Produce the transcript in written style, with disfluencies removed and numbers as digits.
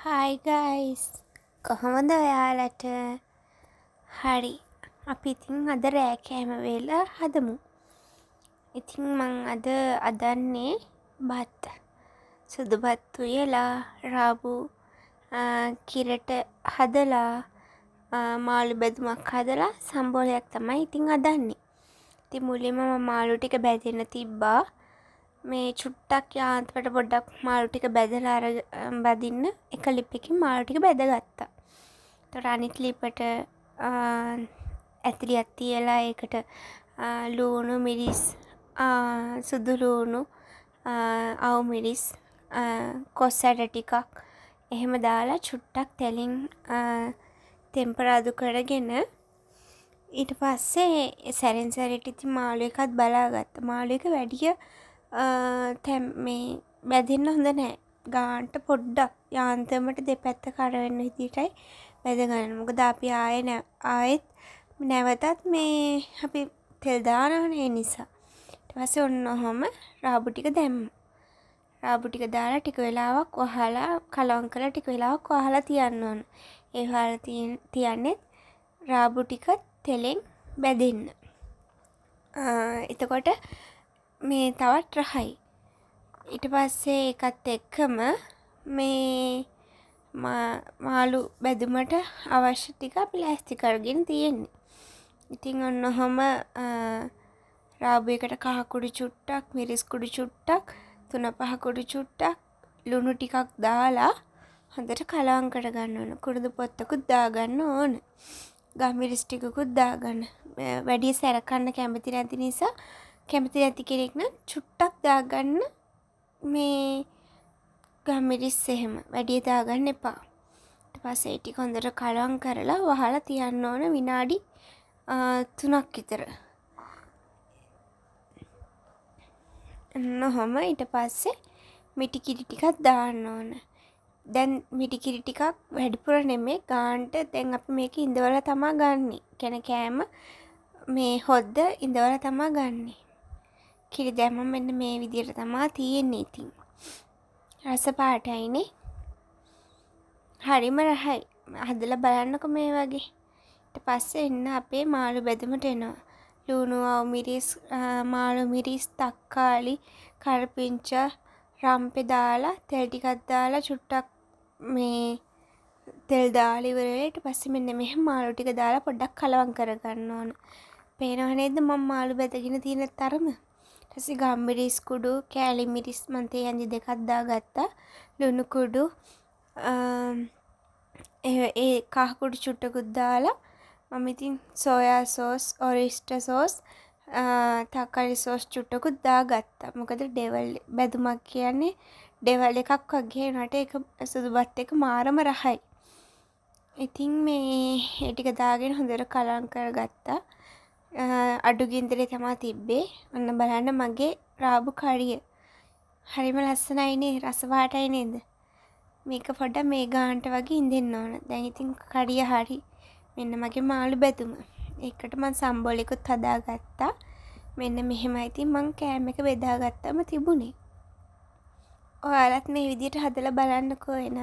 Hi guys, කොහොමද ඔයාලට? හරි, අපි ඉතින් අද රෑ කෑම වේලා හදමු. ඉතින් මං අද අදන්නේ බත්. සුදු බත් උයලා රාබු කිරට හදලා මාළු බැදුමක් හදලා සම්බෝලයක් තමයි ඉතින් අදන්නේ. ඉතින් මුලින්ම මම මාළු ටික බැදෙන්න තිබ්බා. මේ චුට්ටක් යාන්තමට පොඩ්ඩක් මාළු ටික බැදලා බදින්න එක ලිප් එකකින් මාළු ටික බැදගත්තා. එතකොට අනිත් ලිපට ඇතිරියක් තියලා ඒකට ලූණු මිරිස් සුදු ලූණු අවු මිරිස් කොස් ඇට ටිකක් එහෙම දාලා චුට්ටක් තෙලින් ටෙම්පරාදු කරගෙන ඊට පස්සේ සැරෙන් සැරේට ඉතින් මාළු එකත් බලාගත්තා. මාළු එක වැඩිය මේ බැදෙන්න හොඳ නෑ. ගාන්ට පොඩ්ඩක් යාන්තමට දෙපැත්ත කඩවෙන්න විදිහටයි බැදගන්න. මොකද අපි ආයෙත් නැවතත් මේ අපි තෙල් දානවනේ ඒ නිසා. ඊට පස්සේ ඔන්න ඔහොම රාබු ටික දැම්මා. රාබු ටික දාලා ටික වෙලාවක් වහලා කලවම් කරලා ටික වෙලාවක් වහලා තියන්න ඕන. ඒ වහලා තියන්නේ රාබු ටික තෙලෙන් බැදෙන්න. එතකොට මේ තවත් රහයි. ඊට පස්සේ ඒකත් එක්කම මේ මාළු බැදුමට අවශ්‍ය ටික අපි ලෑස්ති කරගෙන තියෙන්නේ. ඉතින් ඔන්න ඔහොම රාබු එකට කහ කුඩු චුට්ටක්, මිරිස් කුඩු චුට්ටක්, තුන පහ කුඩු චුට්ටක්, ලුණු ටිකක් දාලා හොඳට කලවම් කරගන්න ඕන. කුරුදු පොත්තකුත් දාගන්න ඕන. ගම්මිරිස් ටිකකුත් දාගන්න. වැඩි සැර කන්න කැමති නැති නිසා කැමති නැති කෙනෙක් නම් චුට්ටක් දාගන්න. මේ ගම්මිරිස් එහෙම වැඩි දාගන්න එපා. ඊට පස්සේ ඒ ටික හොඳට කලවම් කරලා වහලා තියන්න ඕන විනාඩි 3ක් විතර. ඔන්නෝම ඊට පස්සේ මිටි කිරි ටිකක් දාන්න ඕන. දැන් මිටි කිරි ටිකක් වැඩිපුර නෙමෙයි ගාන්ට. දැන් අපි මේක ඉඳවලා තමයි ගන්නෙ. කෑම මේ හොද්ද ඉඳවලා තමයි ගන්නෙ. කිරි දැම්මම මෙන්න මේ විදිහට තමයි තියෙන්නේ. ඉතින් රස පාටයිනේ. හරිම රහයි. හදලා බලන්නකො මේ වගේ. ඊට පස්සේ එන්න අපේ මාළු බැදුමට එනවා. ලුණු අවු මිරිස් මාළු මිරිස් තක්කාලි කරපිංචා රම්පේ දාලා තෙල් ටිකක් දාලා චුට්ටක් මේ තෙල් දාලා ඉවරලා ඊට පස්සේ මෙන්න මෙහෙම මාළු ටික දාලා පොඩ්ඩක් කලවම් කරගන්න ඕන. පේනව නේද මම මාළු බැදගෙන තියෙන තරම. ඊට පස්සේ ගම්මිරිස් කුඩු කෑලි මිරිස් මන් තේ අංජි දෙකක් දාගත්තා. ලුණු කුඩු ඒ කහ කුඩු චුට්ටකුත් දාලා මම ඉතින් සෝයා සෝස් ඔරිස්ටර් සෝස් තක්කාලි සෝස් චුට්ටකුත් දාගත්තා. මොකද ඩෙවල් බැදුමක් කියන්නේ ඩෙවල් එකක් වගේ වුණාට ඒක සුදු බත් එක මාරම රහයි. ඉතින් මේ ඒ ටික දාගෙන හොඳට කලවම් කරගත්තා. අඩු ගින්දරේ තමයි තිබ්බේ. ඔන්න බලන්න මගේ රාබු කරිය. හරිම ලස්සනයි නේ, රස පාටයි නේද? මේක පොඩ්ඩක් මේ ගානට වගේ ඉඳෙන්න ඕන. දැන් ඉතින් කරිය හරි. මෙන්න මගේ මාළු බැදුම. ඒකට මම සම්බෝලෙකුත් හදාගත්තා. මෙන්න මෙහෙමයි ඉතින් මං කෑම එක බෙදාගත්තම තිබුණේ. ඔයාලත් මේ විදිහට හදලා බලන්නකෝ එන.